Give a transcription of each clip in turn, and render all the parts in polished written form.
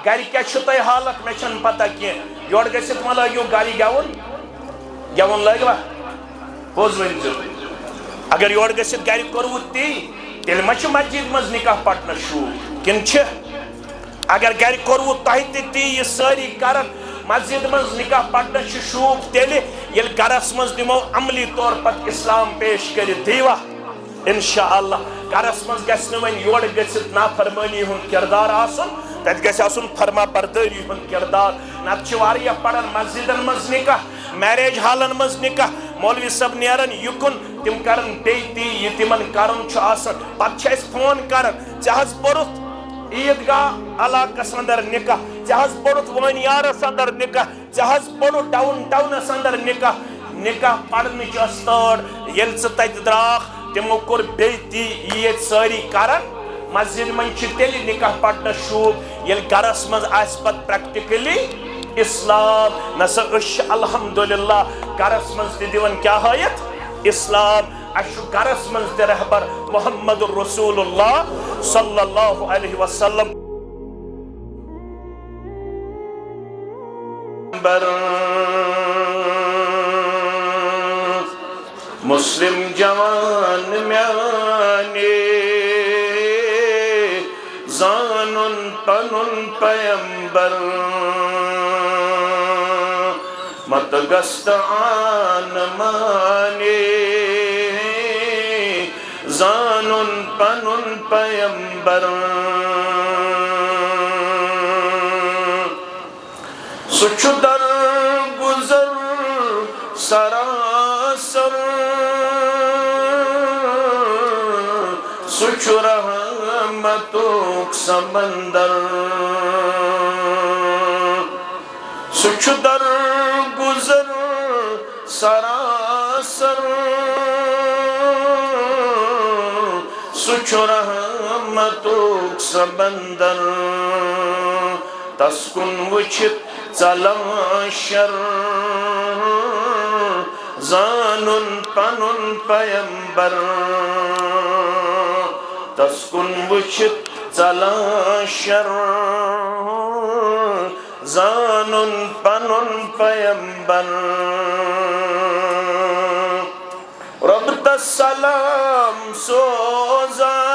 گھر کیا تہ حالت مے چھن پتہ کی یور گژھت ما لگیو گھر گیون لگوا پوز ورنزو اگر یور گژھت گھر کورو تی تیل ما چھ مسجد مز نکاح پٹنا شوق کن چھ اگر گھر کورو تہ تی یہ ساری کرن مسجد مز نکاح پٹنا چھ شوق تیل یل گھرس مز دمو عملی طور پت اسلام پیش کرت دیوا انشاءاللہ گھرس مز گژھِ نہٕ وۄنۍ یورٕ گٔژھِتھ نافرمٲنی ہُنٛد کردار آسُن تتہِ گژھِ آسُن فرما بردٲری ہُنٛد کردار نتہٕ چھِ واریاہ پران مسجدن منٛز نکاح میریج ہالن منٛز نکاح مولوی صٲب نیرن یُکُن تِم کرن بیٚیہِ تی یہِ تِمن کرُن چھُ آسان پتہٕ چھِ أسۍ فون کران ژےٚ حظ پوٚرُتھ عیٖدگاہ علاقس اندر نکاح ژےٚ حظ پوٚرُتھ وٲنیارس اندر نکاح ژےٚ حظ پوٚرُتھ ڈاوُن ٹاونس اندر نکاح پرنٕچ ٲس تٲر ییٚلہِ ژٕ تتہِ درٛاکھ تمو کور بیتی یہ ساری کرن مسجد من چھ تیلی نکاح پڑھنا شوق یل گرس من آس پت پریکٹیکلی اسلام نسا اش الحمدللہ گرس من دیون کیا ہایت اسلام اشو گرس من دی رہبر محمد رسول اللہ صلی اللہ علیہ وسلم مسلم جوان میانے زانن پنن پیمبر مت گست آن مانے زانن پنن پیمبر سچ در گزر سراسر سچ رحمتوک سمندر سچ در گزر سراسر سچ رحمتوک سمندر تسکن وچت ژلان شر زانن پنن پیمبر تسکن وچت ژلان شر زانن پنن پیمبر رب تسلام سوزان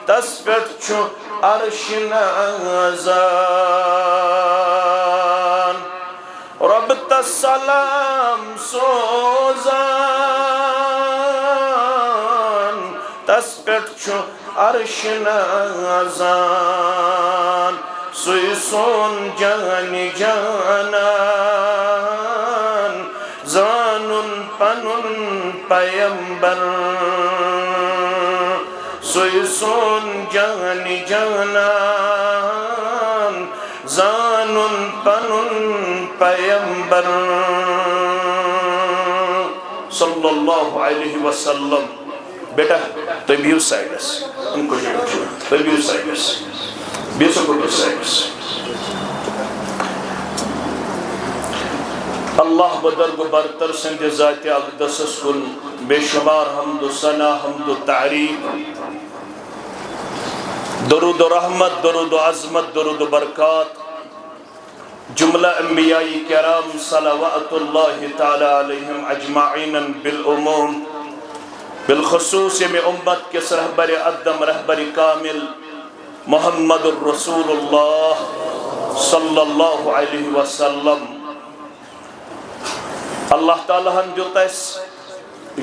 تس پٹ چھو عرش نازان رب تسلام سوزان تس پٹ چھو عرش نازان سوی سون جانی جانان زانن پنن پیمبر سوی سون جانی جانان زانن پنن پیمبر صلی اللہ علیہ وسلم بیٹا تو بیو سائیڈس ان کو جو تو بیو سائیڈس بیسو کو بیو سائیڈس اللہ بدرگ برتر سند ذات اقدس کن بے شمار حمد و ثنا حمد و تعریف درود و رحمت درود و عظمت درود و برکات جملہ انبیاء کرام صلوات اللہ تعالی علیہم اجمعین بالعموم بالخصوص میں امت کے رہبر ادم رہبر کامل محمد الرسول اللہ صلی اللہ علیہ وسلم اللہ تعالیٰ ہم دیتا اس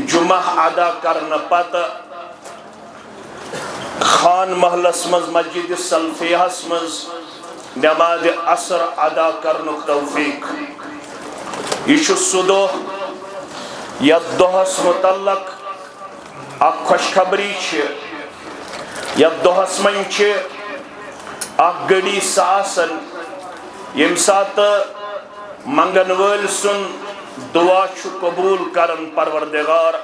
جمعہ ادا کرنا پاتا خان محلس مز مسجد سلفیہ مز نماز عصر ادا کرنا توفیق یہ سدو یت دہس متعلق اک خوشخبری یت دہس من اک گڑی ساسن یم سات منگن ول سن دعا قبول کرن پروردگار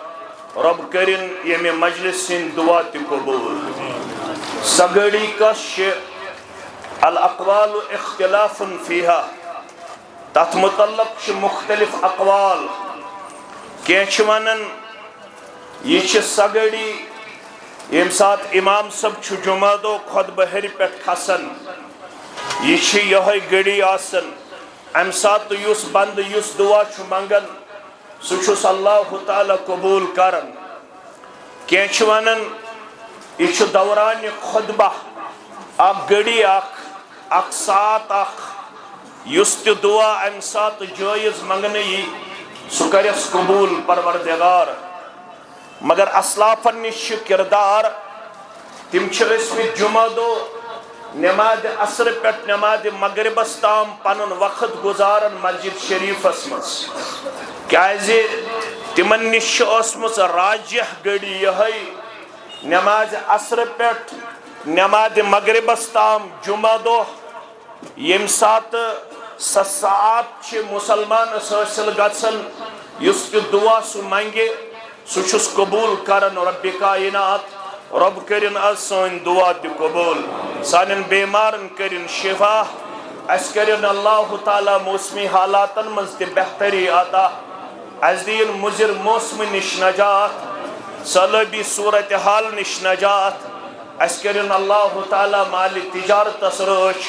رب کرن یم مجلس سن دعا تی قبول سگڑی کش الاقوال اختلاف فیہا تات متعلق مختلف اقوال کیچ ونن یہ سگڑی یم سات امام صاحب جمعہ دو خطبہ ہر پہ کھسن یہ گڑی آسن ام سات یس بند یس دعا منگن سہ اللہ تعالی قبول کرن کی ونن یہ دوران خطبہ اخ گڑی اخ سات اخ یس تہ دعا ام سات جائز منگنے سہ کرس قبول پروردگار مگر اسلافن نش کردار تم ٲسمٕتۍ جمعہ دو نماز عصر پہ نماز مغربس تام پنن وقت گزارن مسجد شریفس مز کیازِ تمن نش راجح گڑی یہ نماز عصر پہ نماز مغربس تام جمعہ دو یم سات ساعت مسلمان حاصل گژھن یس تہ دعا سہ منگے سہ قبول کرن رب کائنات رب کرن از سن دعا تہ قبول سانن بیمارن کرن شفا اس کرن اللہ تعالی موسمی حالاتن مز تہ بہتری عطا اس دین مضر موسم نش نجات سلبی صورت حال نش نجات اس کرن اللہ تعالی مال تجارتس رچ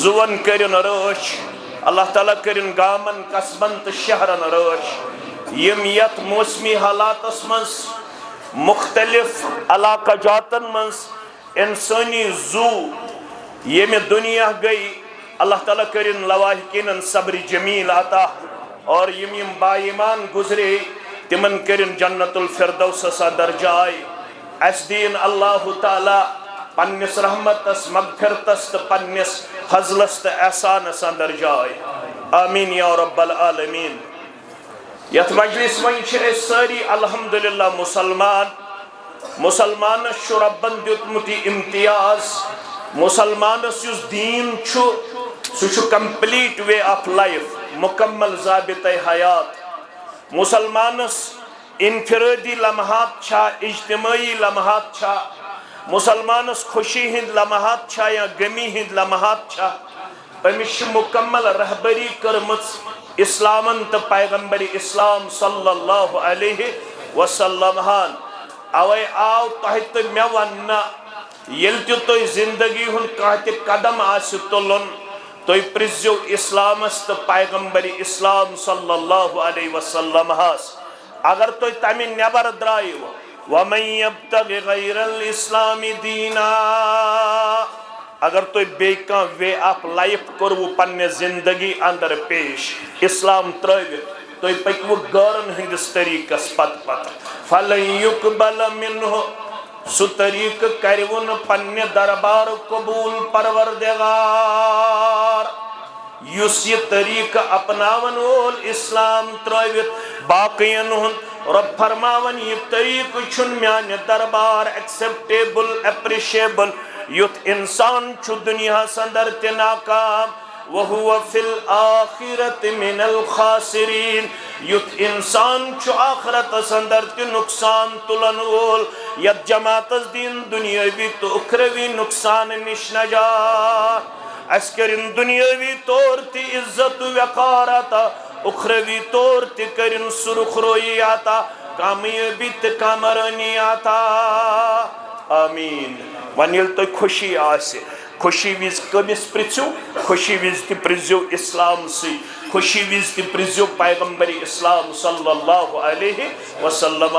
زون کرن رچ اللہ تعالی کرن گامن قصبن تو شہرن رچ یم یت موسمی حالاتس مز مختلف علاقہ جاتن مز انسانی زو یم دنیا گئی اللہ تعالیٰ کرن لواحقین صبر جمیل عطا اور یم با ایمان گزرے تمن کرن جنت الفردوس اندر جائے اس دین اللہ تعالیٰ پنس رحمتس مغفرتس تو پنس فضلس تو احسانس اندر جائے آمین یا رب العالمین یت مجلس من ساری الحمدللہ مسلمانس ربن دیتمت امتیاز مسلمانس یس دین سہ کمپلیٹ وے آف لائف مکمل ضابطۂ حیات مسلمانس انفرادی لمحات چھا اجتماعی لمحات چھا مسلمانس خوشی ہند لمحات چھا یا غمی ہند لمحات چھا امس مکمل رہبری کرمت اسلامن تو پیغمبر اسلام صلی اللہ علیہ وسلم ہان اوے آو تہ تو مے وننا یل تہ زندگی ہن کانٛہہ قدم آسہِ تُلُن تُہۍ پرٛژھزیو اسلامس تو پیغمبر اسلام صلی اللہ علیہ وسلم ہس اگر تُہۍ تمہِ نٮ۪بر درٛایِو وَمَن يَبْتَغِ غَيْرَ الْإِسْلَامِ دِينًا اگر تُہۍ بیٚیہِ کانٛہہ وے آف لائف کوٚروٕ پننہِ زندگی اندر پیش اسلام ترٛٲوِتھ تُہۍ پٔکِوٕ غٲرن ہٕنٛدِس طریٖقس پتہٕ پتہٕ فَلَن يُقْبَلَ مِنْهُ سُہ طریٖقہٕ کَرِوٕ نہٕ پننہِ دربار قبوٗل پروردگار یُس یہِ طریٖقہٕ اپناون وول اسلام ترٛٲوِتھ باقین ہُنٛد رب فرماون یہِ طریٖقہٕ چھُنہٕ میانہِ دربار ایکسیپٹیبل ایپریشیبل یُتھ انسان چھُ دُنیاہس اندر تہِ ناکام وَهُوَ فِي الْآخِرَةِ مِنَ الْخَاسِرِينَ یُتھ انسان چھُ آخرتس اندر تہِ نقصان تُلن وول یتھ جماعتس دِن دُنیٲوی تہٕ اُخروی نقصان نِش نجات اس کرن دنیاوی طور تہِ عزت وقار عطا اُخروی طور تہِ کرن سرخ روی عطا کامیٲبی تہٕ کامرٲنی عطا آمین وۄنۍ ییٚلہِ تۄہہِ خوشی آسہِ خوشی وز کمس پرژھو خوشی وز تہ پرزیو اسلام سی خوشی وز تہ پرزیو پیغمبر اسلام صلی اللہ علیہ وسلم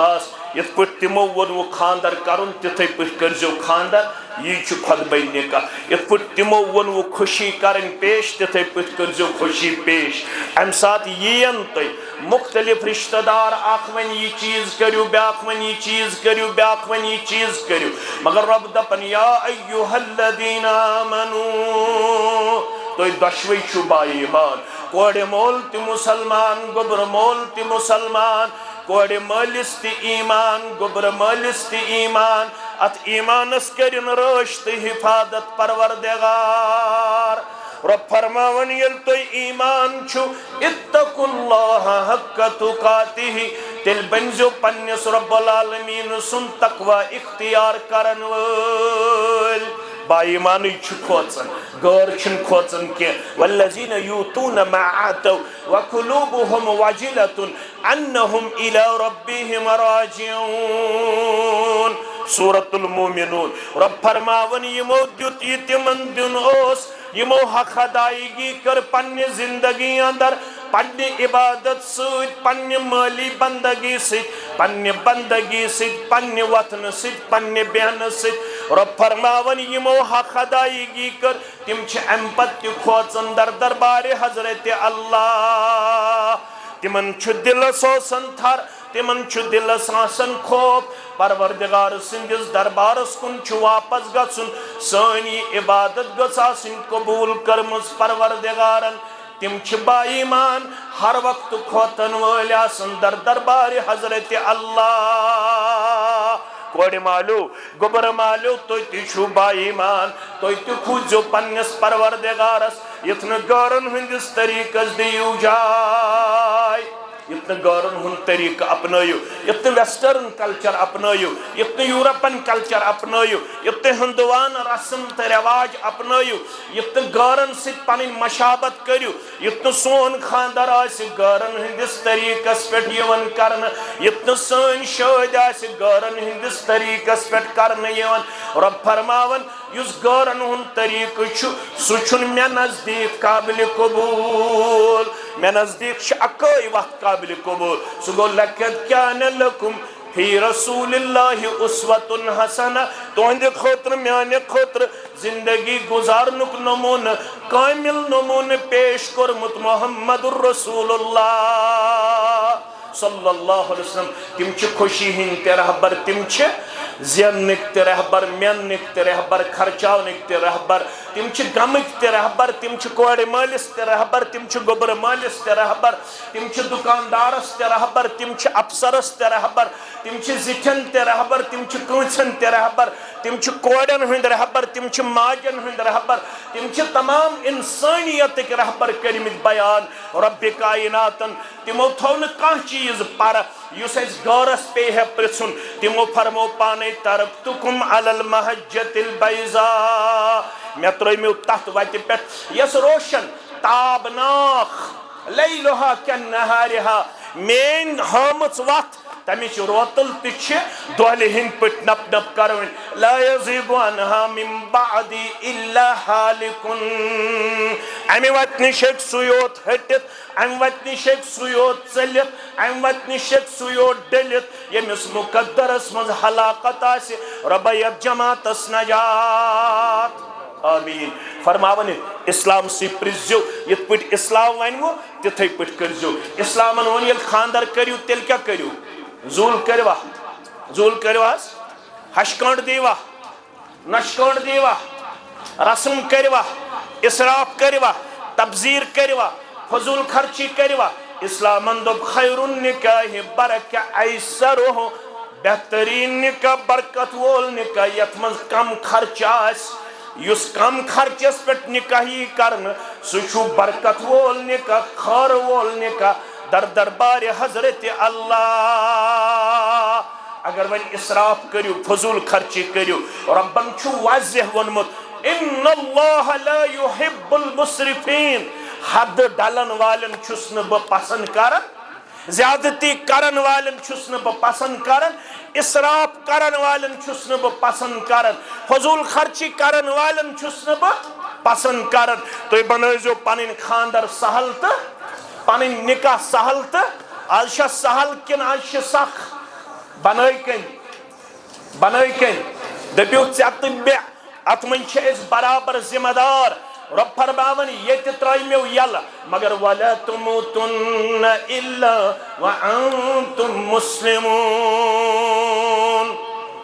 یت پٹ تمو ونو خاندر کرن تتھے پٹ کرزیو خاندر یہ چھ خطبہ نکاح یت پٹ تمو ونو خوشی کرن پیش تتھے پٹ کرزیو خوشی پیش ام سات یین تہ مختلف رشتہ دار اخ ون یہ چیز کریو بیاکھ ون یہ چیز کریو بیاکھ ون یہ چیز کریو مگر رب دپن یا ایھا الذین آمنو تو دشوی چھو با ایمان کوڑ مول تہ مسلمان گبر مول تہ مسلمان کوڑ مالس تہ ایمان گبر مالس تہ ایمان ات ایمانس کرن رٲچھ تہ حفاظت پروردگار رب فرماون یل تو ایمان چھو اتقوا اللہ حق تقاتہ تیل بنزو پنس رب العالمین سن تقوی اختیار کرن وول با ایمانی چھ کھوچن غیر چھن کھوچن کی والذین یوتون ما آتوا وقلوبهم وجلة انہم الى ربهم راجعون سورة المومنون رب فرماون یمو دیت یہ تمن دن اوس یمو حق ادائیگی کر پنی زندگی اندر پنی عبادت سید پنی مالی بندگی سید پنی بندگی سید پنی وطن سید پنی بیان سید رب فرماون یمو حق ادائیگی کر تم چھ امپت کھوچن در دربار حضرت اللہ تمن چھ دل سوسن تھر تمن چھ دل ساسن خوف پروردگار سندس دربارس کن چھ واپس گسن سانی عبادت گساسن قبول کرمز پروردگارن تم چھ با ایمان ہر وقت کھوتن والیاسن در دربار حضرت اللہ کوڑ مالو گبر مالو توی تی چھو با ایمان توی تی خوزو پنس پروردگارس یتن گارن ہندس طریقس دیو جائے یتن گارن ہن طریقہ اپنائیو یتن ویسٹرن کلچر اپنائیو یتن یورپن کلچر اپنائیو یتن ہندوان رسم تا رواج اپنائیو یتن گارن ست پنن مشابت کریو یتن سون خاندر آسی گارن ہندس طریقس پیٹ یون کرن یتن سون شاید آسی گارن ہندس طریقس پیٹ کرن یون رب فرماون یس گارن ہن طریق سچن میں نزدیک قابل قبول میں نزدیک شاکوئی وقت قابل قبول سگو لکت کان لکم فی رسول اللہ اسوۃ حسنہ تہند خاطر میانے خاطر زندگی گزارنک نمون کامل نمون پیش کرمت محمد الرسول اللہ صلی اللہ علیہ وسلم تم چھ خوشی ہند تے رہبر تم چھ زینک تے رہبر مینک تے رہبر خرچاونک تے رہبر تم چھ غمک تے رہبر تم چھ کوڑ مالس تے رہبر تم چھ گوبر مالس تے رہبر تم چھ دکاندارس تے رہبر تم چھ افسرس تے رہبر تم چھ زٹھن تے رہبر تم چھ کونچن تے رہبر تم چھ کوڑن ہند رہبر تم چھ ماجن ہند رہبر تم چھ تمام انسانیت کے رہبر کرمت بیان رب کائناتن تمو تھون کان چیز پر یس اس گورس پہ ہے پرسن تمو فرمو پانے ترکتکم علی المحجت البیضاء میں ترمیو تحت ویتی پیٹ یس روشن تابناک لیلوہا کنہارہا مین ہامت وقت تمیچ روتل تچھ دوہلی ہند پٹ نپ نپ کروین لا یزیب عنہا من بعدی الا حالکن امی وطنی شک سیوت ہٹت امی وطنی شک سیوت چلت امی وطنی شک سیوت ڈلت یہ مس مقدر اسمز حلاقت آسی ربیت جماعت اس نجات آمین فرماونے اسلام سی پرزیو یت پٹ اسلام وائنو تتھے پٹ کرزیو اسلامن ون یل خاندر کریو تیل کیا کریو زول کروا ہشکانڈ دیوا نشکانڈ دیوا رسم کروا اسراف کروا تبذیر کروا فضول خرچی کروا اسلامن دب خیر النکاح برکہ ایسرو بہترین نکاح برکت وول نکاح یتمن کم خرچ آس یس کم خرچس پٹ نکاحی کرن سچو برکت وول نکاح خار وول نکاح در دربار حضرت اللہ اگر ون اسراف کریو فضول خرچی کریو ربن چھو واضح ونمت ان اللہ لا يحب المسرفین حد ڈالن والن چھس نہ پسند کرن زیادتی کرن والن چھس نہ پسند کرن اسراف کرن والن چھس نہ پسند کرن فضول خرچی کرن والن چھس نہ پسند کرن تو بنائیو پنن خاندر سہل تا پنن نکاح سہل تا آج شا سہل کن آج شا سخ بنائی کن دبیو چیت بے اتمن چھ اس برابر ذمہ دار رب فرماون یہ ترائی میں یل مگر وَلَا تُمُوتُنَّ إِلَّا وَأَنْتُمْ مُسْلِمُونَ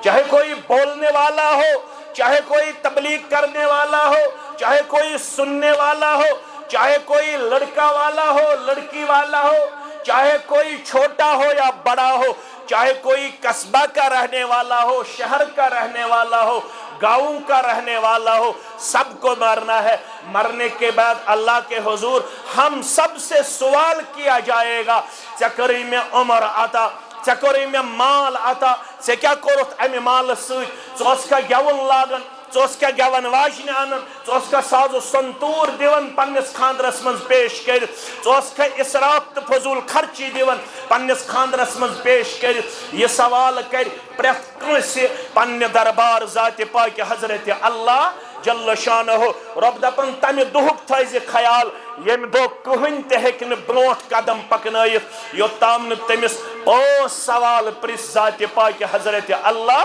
چاہے کوئی بولنے والا ہو چاہے کوئی تبلیغ کرنے والا ہو چاہے کوئی سننے والا ہو چاہے کوئی لڑکا والا ہو لڑکی والا ہو چاہے کوئی چھوٹا ہو یا بڑا ہو چاہے کوئی قصبہ کا رہنے والا ہو شہر کا رہنے والا ہو گاؤں کا رہنے والا ہو سب کو مرنا ہے مرنے کے بعد اللہ کے حضور ہم سب سے سوال کیا جائے گا چکری میں عمر آتا چکری میں مال آتا سے کیا کرت امی مال سوئی چوس کا گیون لاغن ژوس کیا گیون واجنہ انن ژوس کا ساز و سنتور دیون پنس خاندرس من پیش کر ژوس کا اسراف تو فضول خرچی دیون پنس خاندرس من پیش کر یہ سوال کر پریت کنسی پنہ دربار ذات پاک حضرت اللہ جل شانہ رب دپن تمہ دہک تھز خیال یم دہ کہن تہ ہیکہ بروٹ قدم پکنائت یوتام تمس پانچ سوال پرس ذات پاک حضرت اللہ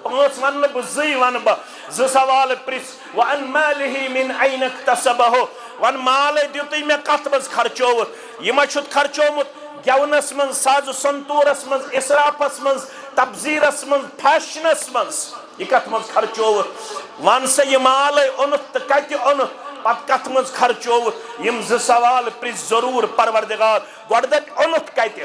پانچ ون بہ زی ون بہ ز سوال پرس وان مالہ من این اکتسبہ ون مال دیتی مے کت مز خرچوت یہ ما چھت خرچومت گیونس من ساز و سنتورس من اسرافس من تبذیرس من فیشنس من یہ کت مز خرچوت ون سا یہ مال اونت تو کت اونت پت کت مز خرچوت یم ز سوال پرس ضرور پروردگار گۄڈٕ دپ اونت کت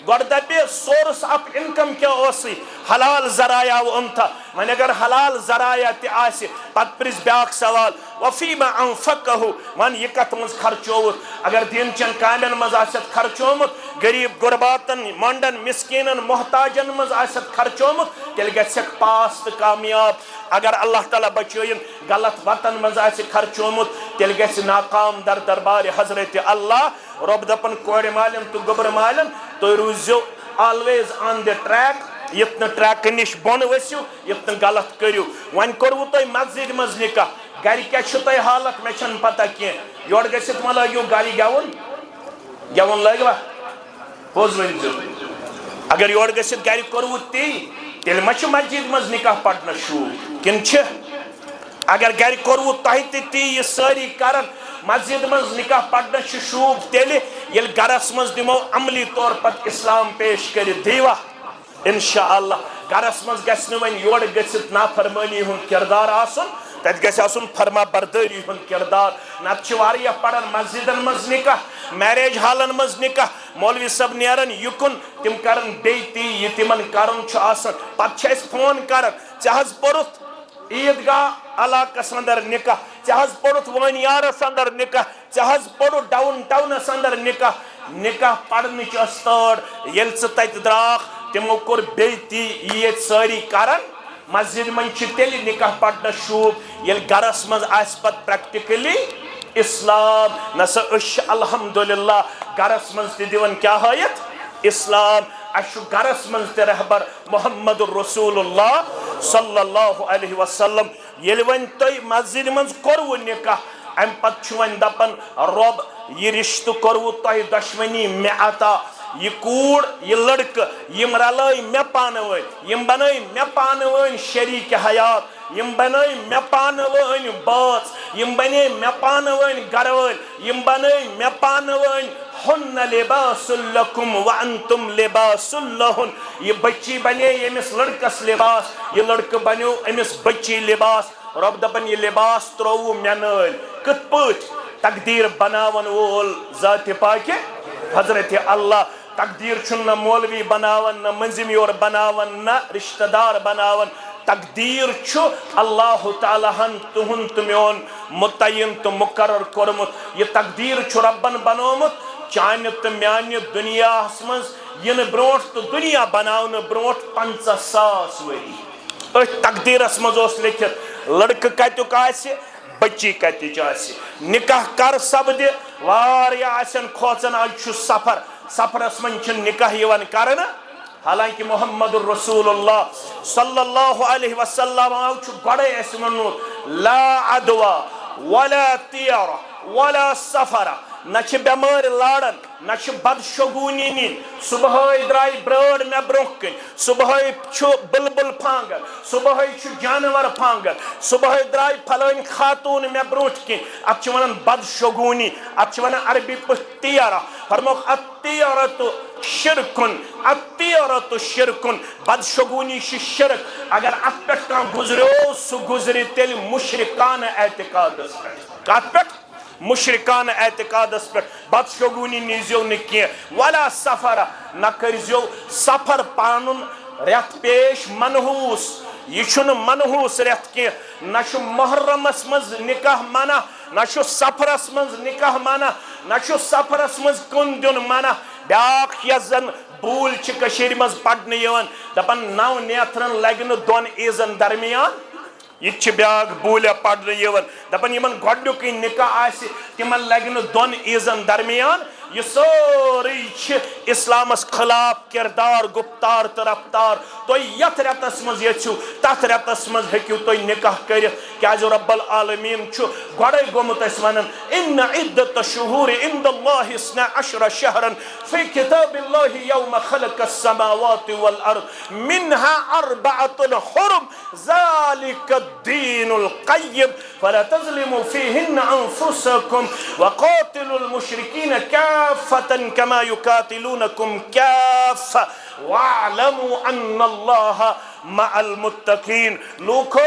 گۄڈٕ دپہِ سورس آف انکم کیا اوسی حلال ذرایع اونتھا وۄنۍ اگر حلال ذرایع تہِ آسہِ پتہٕ پرس بیاکھ سوال وفیما انفقہ ون یہ کت مز خرچوت اگر دین چن کامن مز آسیت خرچومت غریب غرباتن منڈن مسکینن محتاجن مز آسیت خرچومت تیل گژھکھ پاس تو کامیاب اگر اللہ تعالیٰ بچوین غلط وطن مز آسہِ خرچومت تیل گژھِ ناکام در دربار حضرت اللہ رب دپن کورِ مالن تو گوبر مالن تو روزو آلویز آن دی ٹریک یتن ٹریک نش بون ورسو یتن غلط کرو ون کرو تھی مسجد مز نکاح گھر کیا تہ حالت مے چھن پتہ کی یور گھت ما لگو گھر گیون لگوا پوز ورنزو اگر یور گھت گھر کرو تی تیل ما مسجد مز نکاح پڑھنا شوق کن اگر گھر کرو تہ تی یہ ساری کرن مسجد مز نکاح پڑھنا شوق تیل یل گرس مز دمو عملی طور پت اسلام پیش کر دیوا انشاءاللہ گرس مز گھن ون یور گھت نافرمانی ہند کردار آسن تت گھس آسن فرما برداری ہند کردار نت واریاہ پڑھن مسجدن مز نکاح میریج ہالن مز نکاح مولوی صاحب نیرن یکن تم کرن بیتی یہ تمن کرن آسن پتہ چھ اس فون کرن ژےٚ پوٚرُتھ عیدگاہ علاقس اندر نکاح ژےٚ پوٚرُتھ وٲنیارس اندر نکاح ژےٚ پوٚرُتھ ڈاؤن ٹاؤنس اندر نکاح پڑھنٕچ ٲس تٲڑ ییٚلہِ ژٕ تتہِ درٛاکھ تمو کوٚر بیتی یہ ساری کرن مسجد من تیل نکاح پڑھنا شوق یل گرس مز آس پت پریکٹیکلی اسلام نسا اش الحمدللہ گرس مز تہ دیون کیا ہایت اسلام اشو گرس مز تہ رہبر محمد رسول اللہ صلی اللہ علیہ وسلم یل ون تھی مسجد مز کرو نکاح ام پت ون دپن رب یہ رشتہ کرو تہ دشمنی مے عطا یہ کوڑ یہ لڑکہ یم رلائی مے پانہ ون یم بنائی مے پانہ ون شریک حیات یم بنائی مے پانہ ون باس یم بنے مے پانہ ون گھر ول یم بنائی مے پانہ ون ہن لباس لکم وانتم لباس لہن یہ بچی بنے یمس لڑکس لباس یہ لڑکہ بنو امس بچی لباس رب دپن یہ لباس ترو مے نل کت پٹ تقدیر بناون وول ذات پاک حضرت اللہ تقدیر چھن نہ مولوی بناون نہ منظم یور بناون نہ رشتہ دار بناون تقدیر چھو اللہ تعالی ہن تہن تو میون متعین تو مقرر کورمت یہ تقدیر چھو ربن بنومت چانہ تو میانہ دنیا مز ین بروٹ تو دنیا بناون بروٹ 50,000 وری ات تقدیرس مز اس لکھت لڑکہ کتیک آسہ بچی کتچ آسہ نکاح کر سپدِ واریاہ آسن کھوژن آج چھ سفرس من چھ نکاح یوان کرنا حالانکہ محمد الرسول اللہ صلی اللہ علیہ وسلم آو چھ گڑے اس منوت لا عدوا ولا طیرہ ولا سفرہ نہ چھ بیمار لارن نہ چھ بدشگونی نین صبح درائی برڈ میں برونہ کن صبح چھ بلبل پھانگن صبح چھ جانور پھانگن صبح درائی پھلائن خاتون میں برونہ کن اب چھ ونن بدشگونی اب چھ ونن عربی پہ طیرہ فرموک الطیرۃ شرکن الطیرۃ شرکن بدشگونی چھ شرک اگر ات پہ کان گزریو سو گزری تیل مشرکان اعتقاد کات پہ مشرکان اعتقاد اس پر بدشگونی نیزیو نکی ولا سفر نہ کرزیو سفر پانن ریت پیش منحوس یہ چھن منحوس ریت کی نہ چھو محرم اس مز نکاح منع نہ چھو سفر اس مز نکاح منع نہ چھو سفر اس مز کن دیون منع بیاکھ یزن بول چھ کشیر مز پڑھنے یوان دپن 9 نیترن لگن دون ایزن درمیان یہ بیاگ بولیہ پڑھنے یوان دپن یمن گۄڈنیُکٕے نکاح آسہِ تمن لگہِ نہٕ دۄن عیٖزن درمیان یہ سوری اسلامس خلاف کردار گفتار تو رفتار تُہۍ یتھ رٮ۪تس منٛز یژھِو تتھ رٮ۪تس منٛز ہیٚکِو تُہۍ نکاح کٔرِتھ کیازِ رب العالمین چھُ گۄڈے گوٚمُت اسہِ ونان ان عدة الشهور عند الله 12 شهرا في كتاب الله يوم خلق السماوات والارض منها 4 حرم ذلك الدين القيم فلا تظلموا فيهن انفسكم وقاتلوا المشركين كافة كما يقاتلونكم كافة واعلموا ان الله مع المتقين لوکو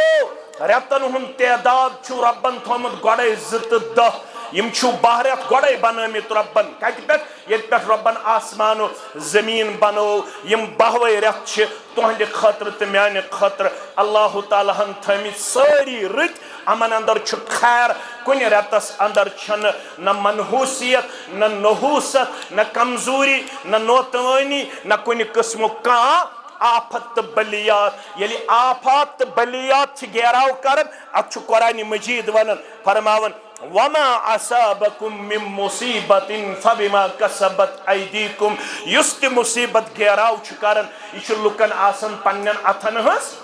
رٮ۪تن ہُنٛد تعداد چھُ ربن تھوٚمُت گۄڈے 2 تہٕ 10 یم چھُ 12 رٮ۪تھ گۄڈے بنٲمٕتۍ ربن کتہِ پٮ۪ٹھ ییٚتہِ پٮ۪ٹھ ربن آسمان و زمیٖن بنوو یم 12 رٮ۪تھ چھِ تُہنٛدِ خٲطرٕ تہٕ میانہِ خٲطرٕ اللہ تعالیٰ ہن تھٲمٕتۍ سٲری رٕتۍ امن اندر چھُ خیر کُنہِ رٮ۪تس اندر چھنہٕ نہ منحوٗسیت نہ نحوٗست نہ کمزوری نہ نوتوٲنی نہ کُنہِ قٕسمُک کانٛہہ آفت تہٕ بلیات ییٚلہِ آفات تہٕ بلیات چھِ گیراو کران اتھ چھُ قرآنِ مجیٖد ونان فرماوان وما اصابكم من مصیبة فبما کسبت ایدیکم یُس تہِ مصیبت گیراو چھُ کران یہ چھُ لُکن آسان پننٮ۪ن اتھن ہٕنٛز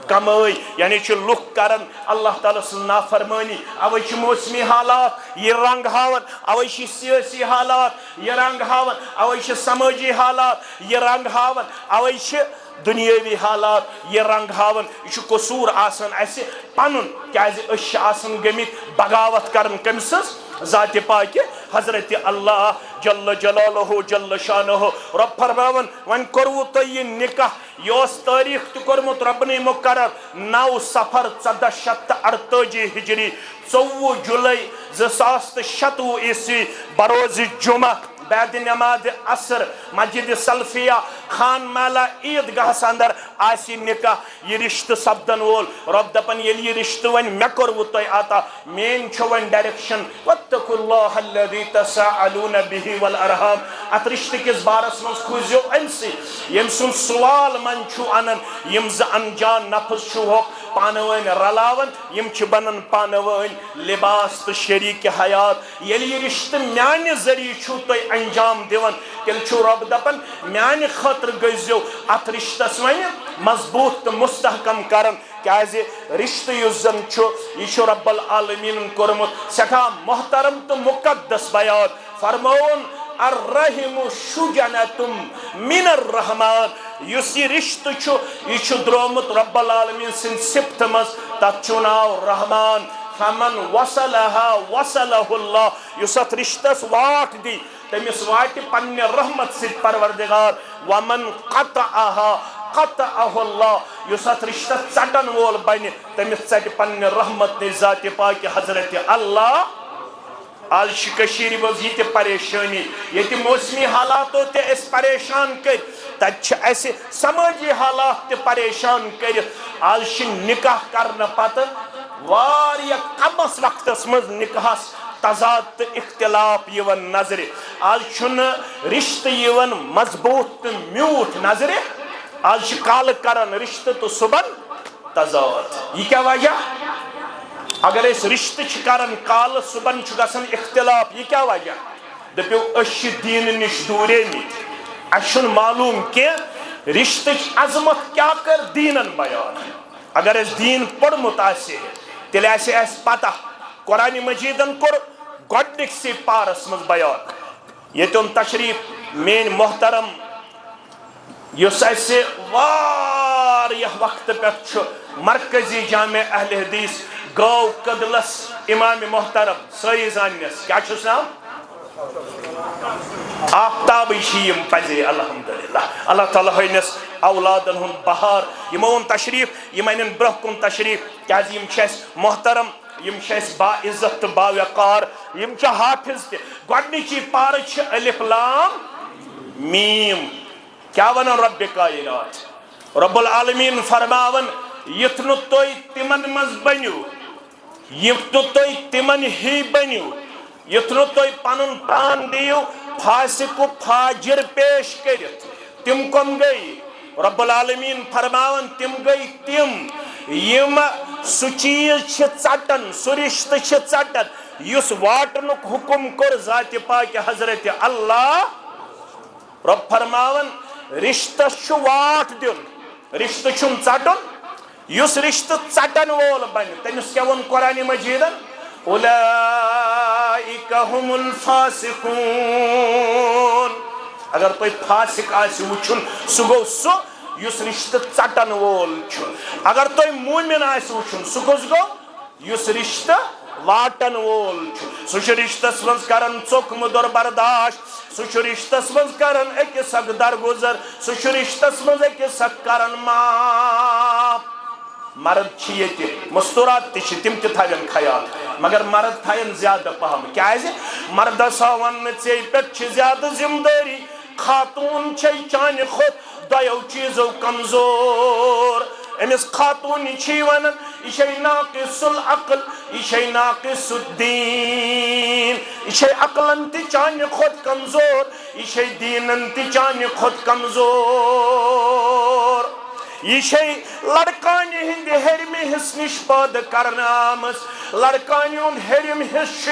کمٲے یعنی چھِ لُکھ کران اللہ تعالیٰ سٕنٛز نافرمٲنی اوے چھِ موسمی حالات یہ رنگ ہاوان اوے چھِ سیٲسی حالات یہ رنگ ہاوان اوے چھِ سمٲجی حالات یہ رنگ ہاوان اوے چھِ دنیاوی حالات یہ رنگ ہاوان یہ قصور آسان اسہِ پنُن کیازِ أسۍ چھِ آسان گٔمٕتۍ بغاوت کران کٔمۍ سٕنٛز ذاتِ پاکہِ حضرت اللہ جل جلالہ جل شانہ رب فرماون وۄنۍ کوٚروٕ تۄہہِ یہِ نکاح یہ اوس تٲریٖخ تہِ کوٚرمُت ربنٕے مقرر 9 صفر 1448 ہجری 24 جُلاے 2026 عیسوی بروز جمعہ بعد نماز عصر مسجد سلفیہ خان مالا عیدگاہس اندر آسی نکاح یہ رشتہ سپدن وول رب دپن ییٚلہِ یہِ رشتہ وۄنۍ مےٚ کوٚروٕ تۄہہِ عطا میٲنۍ چھِ وۄنۍ ڈایریکشن واتقوا اللہ الذی تساءلون به والارحام اتھ رشتہ کِس بارس منٛز کھوٗزیو أمسٕے ییٚمہِ سُنٛد سوال من چھُ انان یم 2 انجان نفس چھُ ہوٚکھ پانہٕ ؤنۍ رلاوان یم چھِ بنان پانہٕ ؤنۍ لباس تہٕ شریٖکہِ حیات ییٚلہِ یہِ رشتہ میانہِ ذریعہ چھُو تۄہہِ انجام دِوان تیٚلہِ چھُ رب دپان میانہِ خٲطرٕ گٔژھۍزیو اتھ رشتس وۄنۍ مضبوٗط تہٕ مستحکم کران کیازِ رشتہ یُس زن چھُ یہ چھُ رب العالمیٖنن کوٚرمُت سٮ۪ٹھاہ محترم تہٕ مقدس بیان فرمووُن الرحم شجنتم من الرحمان یُس یہ رشتہ چھُ یہ چھُ درٛومُت رب العالمیٖن سٕنٛدِ صفتہٕ منٛز تتھ چھُ ناو رحمان فمن وصلها وصله اللہ یُس اتھ رشتس واٹ دی تٔمِس واتہِ پننہِ رحمت سۭتۍ پروردگار ومن قطعها قطعه اللہ یُس اتھ رشتس ژٹن وول بنہِ تٔمِس ژٹہِ پننہِ رحمت ذاتِ پاکہِ حضرت اللہ آز چھِ کٔشیٖرِ منٛز یہِ تہِ پریشٲنی ییٚتہِ موسمی حالاتو تہِ أسۍ پریشان کٔرۍ تتہِ چھِ اسہِ سمٲجی حالات تہِ پریشان کٔرِتھ آز چھِ نکاح کرنہٕ پتہٕ واریاہ کمس وقتس منٛز نکاحس تضاد تہٕ اختلاف یِوان نظرِ آز چھُنہٕ رشتہٕ یِوان مضبوٗط تہٕ میوٗٹھ نظرِ آز چھِ کالہٕ کران رشتہٕ تہٕ صبحن تضاد یہِ کیٛاہ وجہ اگر أسۍ رشتہٕ چھِ کران کالہٕ صبحن چھُ گژھان اختلاف یہِ کیٛاہ وجہ دٔپِو أسۍ چھِ دیٖنہٕ نِش دوٗریمٕتۍ اسہِ چھُنہٕ معلوٗم کینٛہہ رشتٕچ عظمت کیٛاہ کٔر دیٖنن بیان اگر اَسہِ دیٖن پوٚرمُت آسہِ تیٚلہِ آسہِ اَسہِ پتہ قرآنِ مجیٖدن کوٚر گۄڈنِکسٕے پارس منٛز بیان ییٚتہِ اوٚن تشریٖف میٲنۍ محترم یُس اسہِ واریاہ وقتہٕ پٮ۪ٹھ چھُ مرکزی جامع اہل حدیث گٲو کدلس امام محترم سٲری زاننس کیٛاہ چھُس ناو آفتابٕے چھِ یم پزے الحمدللہ اللہ تعالیٰ ہٲینس اولادن ہُنٛد بہار یمو اوٚن تشریٖف یم انن برونٛہہ کُن تشریٖف کیازِ یم چھِ اسہِ محترم یم چھِ اسہِ با عزت تہٕ با وقار یم چھِ حافظ تہِ گۄڈنِچی پارٕ چھِ الف لام میٖم کیٛاہ ونان ربِ کائنات رب العالمیٖن فرماون یُتھ نہٕ تُہۍ تِمن منٛز بٔنِو یُتھ نہٕ تُہۍ تِمن ہی بٔنِو یُتھ نہٕ تُہۍ پنُن پان دِیِو فاسق و فاجر پیش کٔرِتھ تِم کۄم گٔے رب العالمیٖن فرماون تِم گٔے تِم یم سو چیز ژٹن سو رشتہ ژٹن یس واٹنک حکم کور ذات پاک حضرت اللہ رب فرماون رشتہ چھ واٹ دین رشتہ چھن ژٹن یس رشتہ ژٹن وول بن تمس کیا ون قرآن مجیدن اولئک هم الفاسقون اگر تو فاسق آسی وچھن سو گو سو یس رشتہ ژٹن وول چھ اگر تو مومن آسی وچھن سو کس گو یس رشتہ واٹن وول چھ سو چھ رشتس منز کرن ژوک مدر برداشت سو چھ رشتس منز کرن اکس اک درگزر سو چھ رشتس منز اکس اک کرن معاف مرد چھ یہ مستورات تم تہ تھوین خیال مگر مرد تھین زیادہ پہم کیازِ مردس ون ژے پٮ۪ٹھ چھ زیادہ ذمہ داری خاتون چھ چانہ کھۄتہٕ دۄیو چیٖزو کمزور امس خاتون چھ ونان یہ ناقص العقل یہ ناقص الدین یہ عقلن تہ چانہ کھۄتہٕ کمزور یہ دینن تہ چانہ کھۄتہٕ کمزور یہ لڑکانہ ہند ہرمہ حص نش پید کرنے آمس لڑکانہ ہند ہرم حص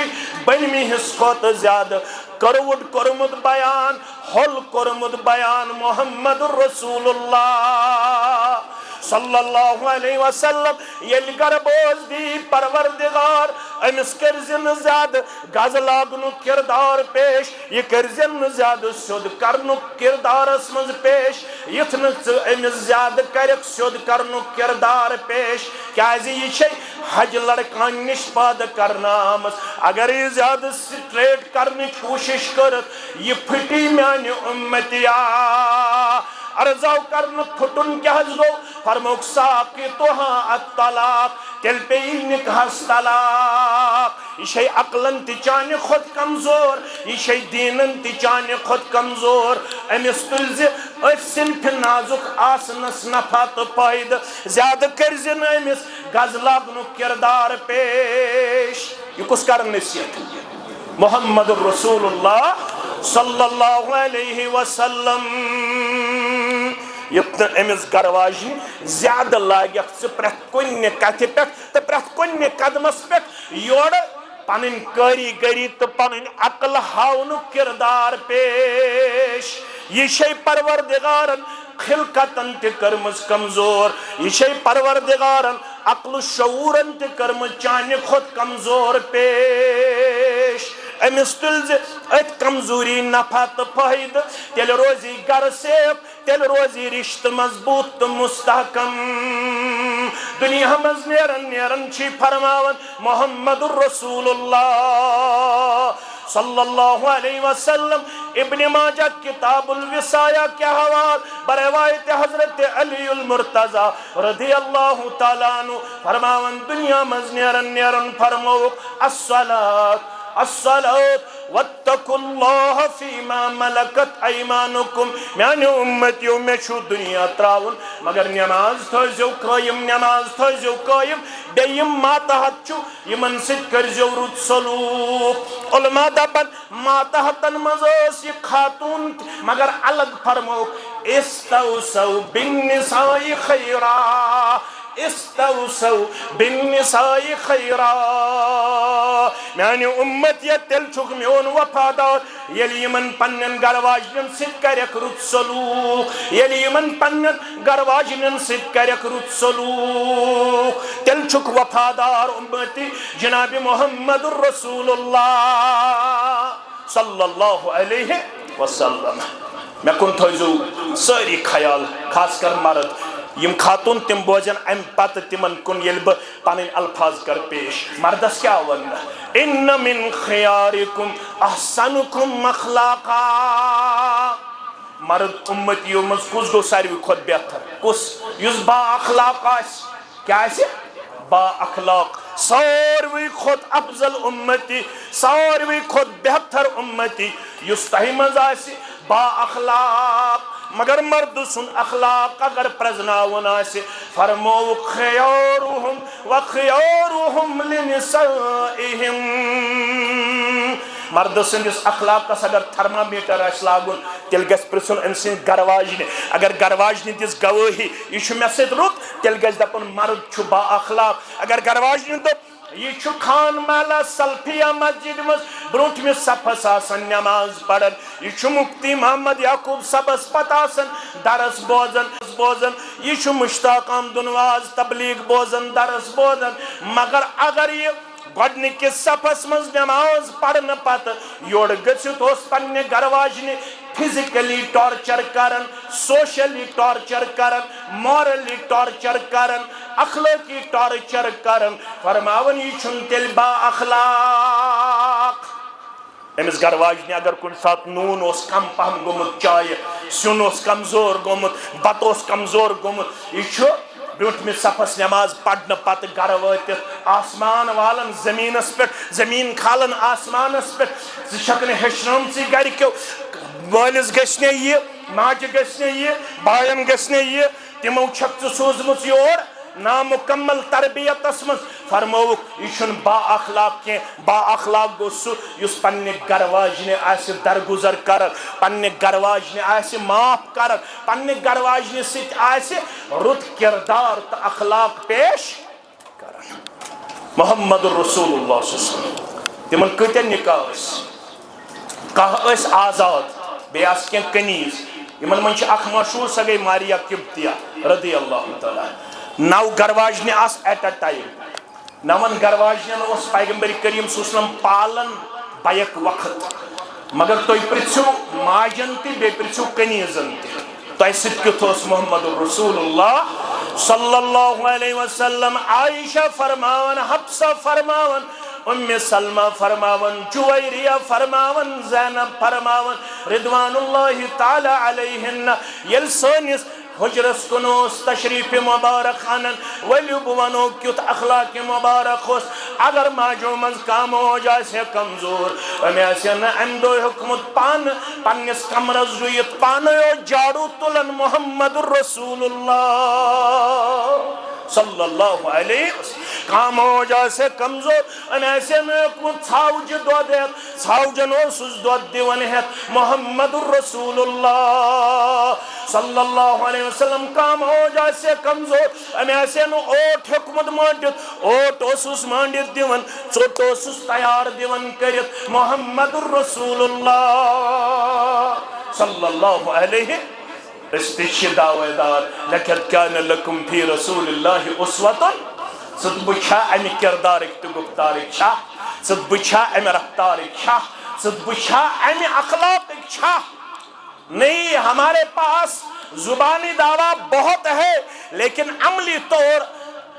بنمہ حص کھت زیادہ کروٹ کورمت بیان ہل کورمت بیان محمد رسول اللہ صلی اللہ علیہ وسلم یل گر بوز دی پروردگار امس کرزن زیادہ گز لاگن کردار پیش یہ کرزن زیادہ سود کرن کردارس مز پیش یتھ امس زیادہ کرک سود کرن کردار پیش کیازِ یہ حج لڑکان نش پاد کرنا آمس اگر یہ زیادہ سٹریٹ کرنے کوشش کرت یہ پھٹی میانہ امتیا ارزاو کرن پھٹن کیا گو فرموک ساقطها الطلاق تیل پہ نکاحس طلاق یہ عقلن تہ چانہ کھۄتہٕ کمزور یہ دینن تہ چانہ کھۄتہٕ کمزور امس تل زِ أتھۍ صنفہِ نازک آسنس نفع تہ فٲیدٕ زیادہ کرزن امس گز لاگنُک کردار پیش یہ کس کرن نصیحت محمد رسول اللہ صلی اللہ علیہ وسلم یتن امس گرواجن زیادہ لاگیک پرت کن کتھ پہ تو پرت کن قدمس پہ یور پن کاریگری تو پن عقل ہاؤن کردار پیش یہ پروردگارن خلقتن تہ کرمز کمزور یہ پروردگارن عقل شعورن تہ کرمز چانہ کھۄتہٕ کمزور پیش امس تل ات کمزوری نفع تو فائدہ تیل روزی گر سیف تیل روزی رشتہ مضبوط تو مستحکم دنیا مز نیرن نیرن چھ فرماون محمد الرسول اللہ صلی اللہ علیہ وسلم ابن ماجہ کتاب الوصایہ کے حوال بروایت حضرت علی المرتضی رضی اللہ تعالیٰ عنہ فرماون دنیا مز نیرن نیرن فرموک الصلاة واتقوا الله فيما ملكت ايمانكم میانہ امتیو میں چھو دنیا تراون مگر نماز تھوزیو قائم نماز تھوزیو قائم بیم ماتحت چھو یمن ست کرزیو رود سلوک علماء دپن ماتحتن مزاس یہ خاتون مگر الگ فرموک استوسو بالنساء خیرا استوسو بالنساء خیرا میانہ امت یہ تل چھک میون وفادار یلی من پنن گرواجن ست کرک رت سلوک یلی من پنن گرواجن ست کرک رت سلوک تل چھک وفادار امتی جناب محمد الرسول اللہ صلی اللہ علیہ وسلم میں کن تھوزو ساری خیال خاص کر مرد یم خاتون تم بوزن ام پت تمن کن یل بہ پنن الفاظ کر پیش مردس کیا ون ان من خیارکم احسنکم اخلاقا مرد امتیو مز کس گو ساروی کھۄتہٕ بہتر کس یس با اخلاق آس کیا با اخلاق ساروی کھۄتہٕ افضل امتی ساروی کھۄتہٕ بہتر امتی یس تہ مز آسی با اخلاق مگر مرد سن اخلاق اگر پرزناون آسے فرمو خیارهم و خیارهم لنسائهم مرد سندس اخلاق اگر تھرمامیٹر آس لاگن تیل گس پرسن ام سن گرواجن اگر گرواجن دس گواہی یہ مے سۭتۍ رُت تیل گژھِ دپُن مرد چھُ با اخلاق اگر گرواجنہِ دوٚپ یہ چھُ خان محلہ سلفیہ مسجد مز برونٹھمس صفس آسان نماز پڑھن یہ چھُ مفتی محمد یعقوب صبس پتہ آسان درس بوزن یہ چھُ مشتاق احمد واز تبلیغ بوزن درس بوزن مگر اگر یہ گۄڈنِکِس صفس منٛز نماز پرنہٕ پتہٕ یورٕ گٔژھِتھ اوس پننہِ گرواجنہِ فزیکلی ٹارچر کرن سوشلی ٹارچر کرن مورلی ٹارچر کرن اخلاقی ٹارچر کرن فرماون یہ چھُنہٕ تیٚلہِ با اخلاق أمِس گرواجنہِ اگر کُنہِ ساتہٕ نوٗن اوس کم پہم گوٚمُت چایہِ سیُن اوس کمزور گوٚمُت بتہٕ اوس کمزور گوٚمُت یہ چھُ برونٹھمس صفس نماز پڑھنہٕ پتہٕ گرٕ وٲتِتھ آسمان والن زمینس پٮ۪ٹھ زمین کھالن آسمانس پٮ۪ٹھ ژٕ چھکھ نہٕ ہیٚچھنٲومژٕے گرِکیو مٲلِس گژھِ نہٕ یہِ ماجہِ گژھِ نہٕ یہِ باین گژھِ نہٕ یہِ تِمو چھکھ ژٕ سوٗزمٕژ یور نامُکمل تربیتس منٛز فرمووُکھ یہِ چھُنہٕ با اخلاق کینٛہہ با اخلاق گوٚو سُہ یُس پننہِ گرواجنہِ آسہِ درگُزر کران پننہِ گرواجنہِ آسہِ معاف کران پننہِ گرواجنہِ سۭتۍ آسہِ رُت کردار تہٕ اخلاق پیش کران محمد رسول اللہ صلی اللہ علیہ وسلم تِمن کۭتیاہ نکاح ٲسۍ کانٛہہ ٲسۍ آزاد بیٚیہِ آسہٕ کینٛہہ کنیٖز یِمن منٛز چھِ اکھ مشہوٗر سۄ گٔے ماریا قبطیہ رضی اللہ تعالیٰ 9 گرواجنہِ آسہٕ ایٹ اے ٹایم 9 گرواجنٮ۪ن اوس پیغمبر کریم صلی اللہ علیہ وسلم پالن بیک وقت مگر تُہۍ پرژھِو ماجن تہِ بیٚیہِ پرژھِو کنیٖزن تہِ تۄہہِ سۭتۍ کیُتھ اوس محمد رسول اللہ صلی اللہ علیہ وسلم عائشہ فرماون حفصہ فرماون ام سلمہ فرماون جویریہ فرماون زینب فرماون رضوان اللہ تعالی علیہن یل سٲنِس حجرس کُن اوس تشریف مبارک انن ؤلِو بہٕ ونو کیُتھ اخلاق مبارک اوس اگر ماجو منٛز کانٛہہ موج آسہِ ہے کمزور أمۍ آسہِ ہے نہٕ اَمہِ دۄہ ہیوٚکمُت پانہٕ پننِس کمرس رُیِتھ پانے اوس جاڑوٗ تُلان محمد رسول اللہ صلی اللہ علیہ وسلم کانٛہہ موج آسہِ ہے کمزور أمۍ آسہِ ہے نہٕ ہیوٚکمُت ژھاوجہِ دۄد ہٮ۪تھ ژھاوجن اوسُس دۄد دِوان ہٮ۪تھ محمد رسول اللہ صلی اللہ علیہ وسلم کانٛہہ موج آسہِ ہے کمزور أمۍ آسہِ ہے نہٕ اوٹ ہیوٚکمُت مٲنٛڈِتھ اوٹ اوسُس مٲنٛڈِتھ دِوان ژوٚٹ اوسُس تیار دِوان کٔرِتھ محمد رسول اللہ صلی اللہ علیہ أسۍ تہِ چھِ دعوے دار لقد كان لكم في رسول الله أسوة ژٕ بٕچھا امہِ کردارٕکۍ تہٕ گُفتارٕکۍ چھا ژٕ بٕچھا امہِ رفتارٕکۍ چھا ژٕ بٕچھا امہِ اخلاقٕکۍ چھا نہیں ہمارے پاس زبانی دعویٰ بہت ہے لیکن عملی طور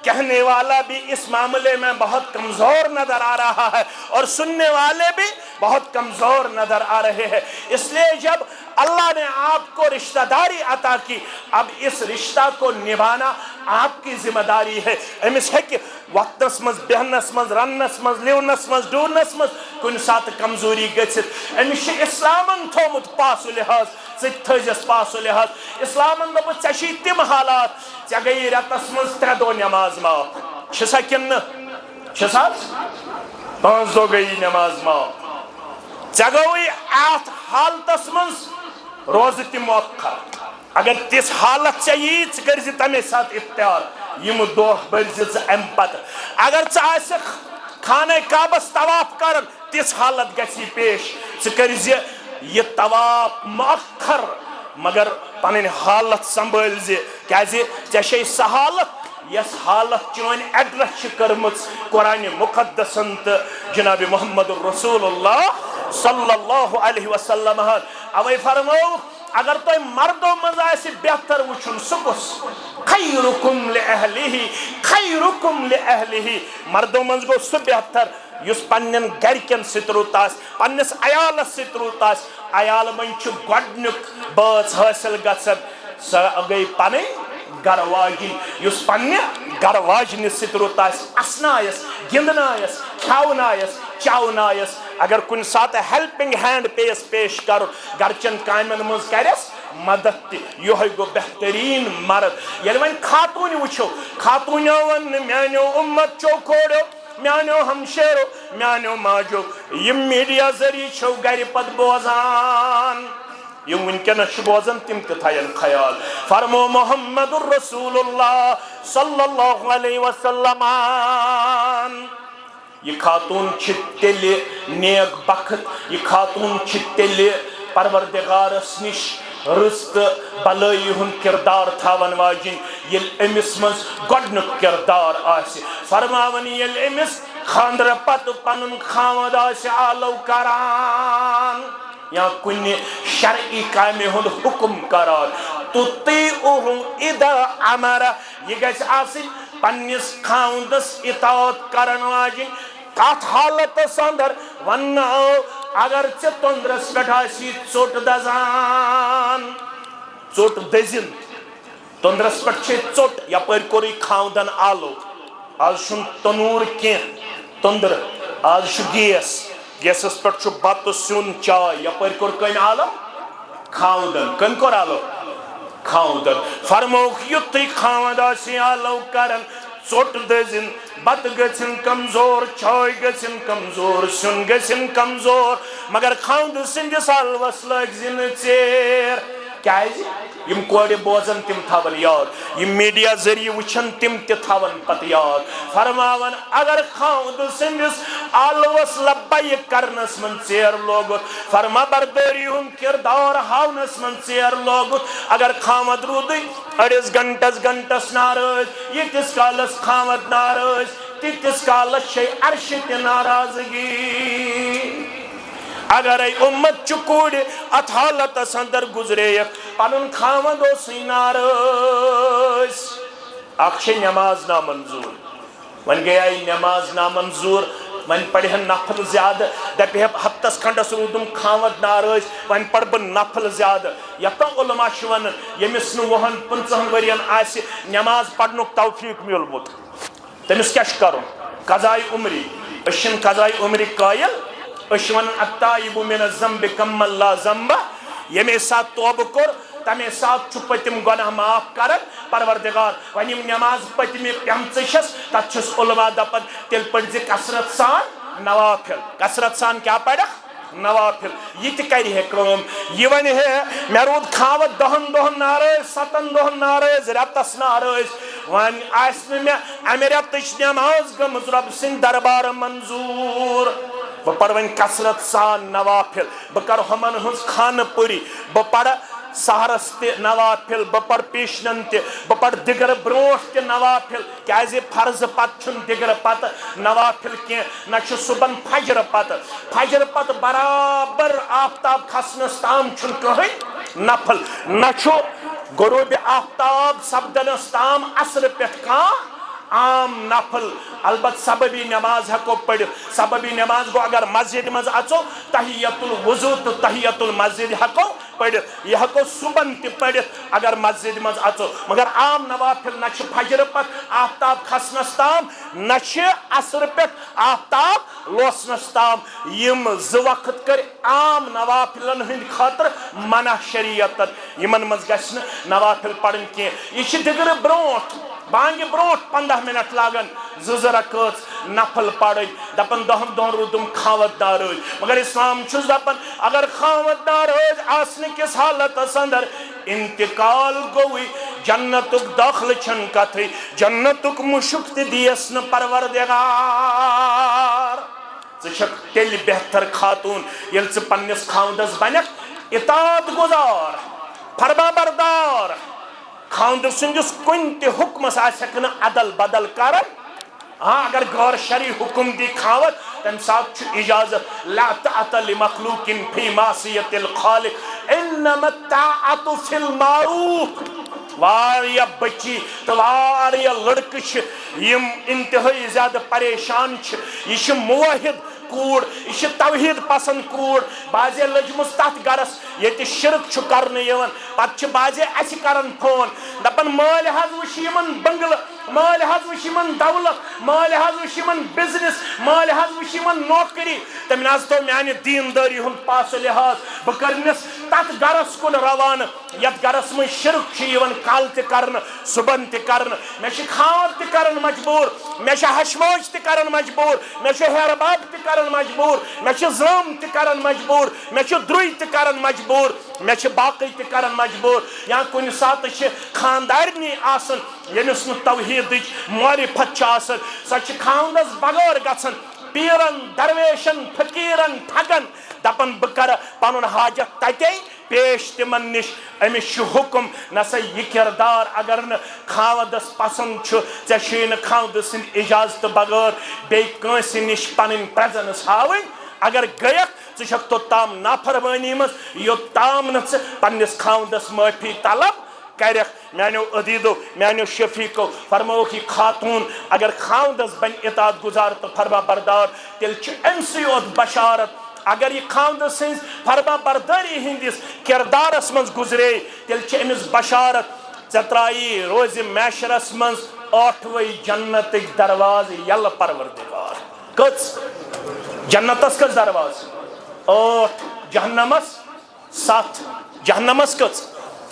کہنے والا بھی اس معاملے میں بہت کمزور نظر آ رہا ہے اور سننے والے بھی بہت کمزور نظر آ رہے ہیں اس لیے جب اللہ نے آپ کو رشتہ داری عطا کی اب اس رشتہ کو نبھانا آپ کی ذمہ داری ہے أمِس ہیٚکہِ وقتس منٛز بیٚہنس منٛز رننس منٛز لِونس منٛز ڈوٗنس منٛز کُنہِ ساتہٕ کمزوری گٔژھِتھ أمِس چھُ اِسلامن تھوٚومُت پاسو لحاظ ژٕ تہِ تھٲیزٮ۪س پاسو لحاظ اِسلامن دوٚپُکھ ژےٚ چھِی تِم حالات ژےٚ گٔیی رٮ۪تس منٛز 3 دۄہ نٮ۪ماز معاف چھِ سا کِنہٕ نہٕ چھِ سا 5 دۄہ گٔیی نٮ۪ماز معاف ژےٚ گوٚوُے اتھ حالتس منٛز روزٕ تہِ موخر اگر تِژھ حالت ژےٚ یی ژٕ کٔرزِ تمے ساتہٕ اختیار یِم دۄہ بٔرزِ ژٕ امہِ پتہٕ اگر ژٕ آسکھ خانہ کعبس طواف کران تِژھ حالت گژھی پیش ژٕ کٔرزِ یہِ طواف مؤخر مگر پنٕنۍ حالت سنبھٲلزِ کیازِ ژےٚ چھے سۄ حالت یس حالت چٲنۍ ایڈرس چھِ کٔرمٕژ قرآنِ مقدسن تہٕ جناب محمد رسول اللہ صلی اللہ علیہ وسلم اوے فرمووُکھ اگر تۄہہِ مردو منٛز آسہِ بہتر وٕچھُن سُہ کُس خیرُکُم لِأہلِہِ خیرُکُم لِأہلِہِ مردو منٛز گوٚو سُہ بہتر یُس پننٮ۪ن گرِکٮ۪ن سۭتۍ رُت آسہِ پننِس عیالس سۭتۍ رُت آسہِ عیالہٕ منٛز چھُ گۄڈنیُک بٲژ حٲصِل گژھان سۄ گٔے پنٕنۍ گرواجِنۍ یُس پننہِ گرواجنہِ سۭتۍ رُت آسہِ اسنایس گِنٛدنایس کھیاونایس چاونایس اگر کُنہِ ساتہٕ ہیلپنگ ہینڈ پیس پیش کرُن گرچن کامٮ۪ن منٛز کرٮ۪س مدد تہِ یِہوے گوٚو بہتریٖن مرد ییٚلہِ وۄنۍ خاتوٗنہِ وٕچھو خاتوٗنیو ووٚن نہٕ میانیو اُمت چو کھوڑیو میانیو ہمشیرو میانیو ماجو یِم میڈیا ذٔریعہٕ چھو گرِ پتہٕ بوزان یم ونکس بوزن تم تھین خیال فرمو محمد الرسول اللہ صلی اللہ علیہ وسلم یہ خاتون تیل نیک بخت یہ خاتون تیل پروردگارس نش رست بلائی ہند کردار تھاون واجن یل امس مز گۄڈنیُک کردار آسہِ فرماون یل امس خاندر پتہ پنن خاوند آسہِ آلو کران یا کن شرعی کامہ ہند حکم کران تطیعہ اذا امر یہ گژھِ آسٕنۍ پننس خاوندس اطاعت کرن واجن کت حالتس اندر ونو اگر ژے تندرس پہ آسی ژوٹ دزان ژوٹ دزن تندرس پہ ژوٹ یپر کور خاوندن آلو آز تنور کی تندر آز گیس گیسس پہ بت سیون چائے یپر کور کم آلو خاوندن کم کور آلو خاوندن فرموک یُتھُے خاوند آسہِ آلو کرن ژوٹ دزن بت گژھن کمزور چائے گژھن کمزور سیون گژھن کمزور مگر خاوند سندس حلوس لگزِ نہٕ ژیر کیازِ یم کورِ بوزن تم تھاون یاد یم میڈیا ذریعہ وچھن تم تہ تھاون پتہ یاد فرماون اگر خاوند سندس آلوس لبیک کرنس من ژیر لوگت فرما برداری ہند کردار ہاونس من ژیر لوگت اگر خاوند رودی اڑس گھنٹس ناراض یتس کالس خاوند ناراض تیتس کالس چھ عرش تہ ناراضگی اگر ای امت چکوڑ ات حالتس اندر گزرے پنن خاوند اوسٕے ناراض اکھ چھ نماز نامنظور ون گٔیے نماز نامنظور ون پڑھن نفل زیادہ دپہ ہفتس کھنڈس رودم خاوند ناراض ون پڑھ بہ نفل زیادہ یتھ علماء چھ ونان یمس نہ 50 ورین آسہِ نماز پڑھنُک توفیق میولمُت تٔمِس کیاہ چھُ کرُن قضاء عمری أسۍ چھِنہٕ قضاء عمری قٲیل أسۍ ونان التائب من الذنب کمن لا ذنب ییٚمے ساتہٕ توبہ کوٚر تمے ساتہٕ چھُ پٔتِم گۄناہ معاف کران پروردگار وۄنۍ یِم نماز پٔتمہِ پیمژٕ چھس تتھ چھُس علماء دپان تیٚلہِ پٔرۍ زِ کثرت سان نوافل کثرت سان کیاہ پرکھ نوافل یہ تہ کرِ ہے کٲم یہ ونہِ ہے مےٚ روٗد خاوند 10 دۄہن ناراض 7 دۄہن ناراض رٮ۪تس ناراض وۄنۍ آسہِ نہٕ مےٚ امہِ رٮ۪تٕچ نماز گٔمٕژ رۄبہٕ سٕنٛدِ دربار منظوٗر بہ پڑھ وۄنۍ کثرت سان نوافل بہ کر ہمن ہنز خانہ پوری بہ پڑھ سہرس تہ نوافل بہ پڑھ پیشنن تہ بہ پڑھ دگر برونٹ تہ نوافل کیازِ فرض پتہ چھُنہٕ دگر پتہ نوافل کینٛہہ نہ چھُ صبحن فجر پتہ برابر آفتاب کھسنس تام چھُنہٕ کٕہٕنۍ نفل نہ چھُ غروب آفتاب سپدنس تام عصر پٮ۪ٹھ کانٛہہ عام نفل البتہ سببی نماز ہکو پڑھ سببی نماز گو اگر مسجد مز اچو تحیت الوضو تو تحیت المسجد ہکو پڑھ یہ ہکو صبح تہ پڑھ اگر مسجد مز اچو مگر عام نوافل نہ فجر پت آفتاب کھسنس تام نہ عصر پہ آفتاب لوسنس تام یم زٕ وقت کر عام نوافلن ہند خاطر منع شریعتن یمن مز گژھِ نہٕ نوافل پڑھن کینٛہہ یہ چھ دگر برونٹ بانگہ برونٹ 15 منٹ لاگن 2 رکعت نفل پڑھن دپن 10 دۄہن روٗدُم خاوند ناراض مگر اسلام چھُس دپان اگر خاوند ناراض آسنہٕ کِس حالتس اندر انتقال گوٚوٕے جنتُک داخلہٕ چھنہٕ کتھٕے جنتُک مُشُک تہِ دِیس نہٕ پروردگار ژٕ چھکھ تیٚلہِ بہتر خاتون ییٚلہِ ژٕ پننس خاوندس بنکھ اطاعت گزار فرما بردار خاوند سندس کن تہ حکمس آسکھ نہ عدل بدل کرن ہاں اگر غیر شرعی حکم دی خاوند تم سات چھ اجازت لا طاعت لمخلوق فی معصیت الخالق انما الطاعت فی المعروف واریا بچی تو واریا لڑکہ چھ یم انتہائی زیادہ پریشان چھ یہ چھ موحد کوڑ یہ توحید پسند کوڑ بازے لجمس تات گرس یہ شرک چھ کرنے یوان پتہ بازے اس کرن فون دپن مال حض وش یمن بنگل مال حض وش یمن دولت مال حض وش یمن بزنس مال حض وش یمن نوکری تم ناز تو میانہ دینداری ہند پاس لحاظ بہ کرنس تات گرس کن روان یت گرس من شرک یوان کال تہ کرن صبحن تہ کرن مے چھ کھاد تہ کرن مجبور مے چھ ہشموج تہ کرن مجبور مے چھ ہیر باب تہ کرن مجبور مے چھ زام تہ کرن مجبور مے چھ دروی تہ کرن مجبور مے چھ باقی تہ کرن مجبور یا کن سات چھ خاندارنی آسن یمس نہ توحیدچ معرفت چھ آسن سہ چھ خاندس بغیر گژھن پیرن درویشن فقیرن ٹھگن دپن بہ کر پنن حاجت تتے پیش تمن نش امس حکم نسا یہ کردار اگر نہ خاوندس پسند ے چھ نہ خاوند سند اجازت بغیر بی کنس نش پن پریزنس ہاون اگر گیک ژھک توتام نافرمانی مز یوتام نہ پنس خاوندس معافی طلب کرخ میانو عدیدو میانو شفیقو فرموک یہ خاتون اگر خاوندس بن اطاعت گزار تو فرما بردار تیل چھ امسی اوت بشارت اگر یہ خاوند سنز فرما برداری ہندس کردارس منز گزرے تیل چھ امس بشارت ژترائی روز معاشرس منز 8ویں جنت دروازے یل پروردگار کچ جنتس کچ دروازے 8 جہنمس 7 جہنمس کچ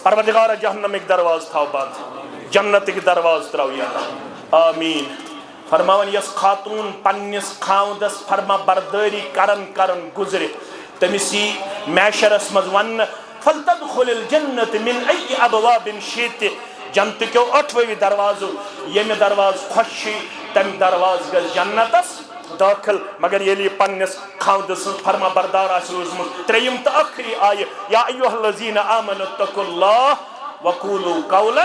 پروردگار جہنم ایک دروازہ تھا بند جنت ایک دروازہ تراو یا آمین فرماون یس خاتون پنس خاوندس فرما برداری کرن گزرے تمسی معاشرس مز ون فلتدخل الجنت من ای ابواب شئت جنت کیو 8ویں دروازو یم دروازہ خوش تم دروازہ گز جنتس داخل مگر یلی پنس خاوندس فرما بردار آس روزمت تریم تو آخری آیہ یا ایوہ الذین آمنوا اتقوا اللہ وقولوا قولا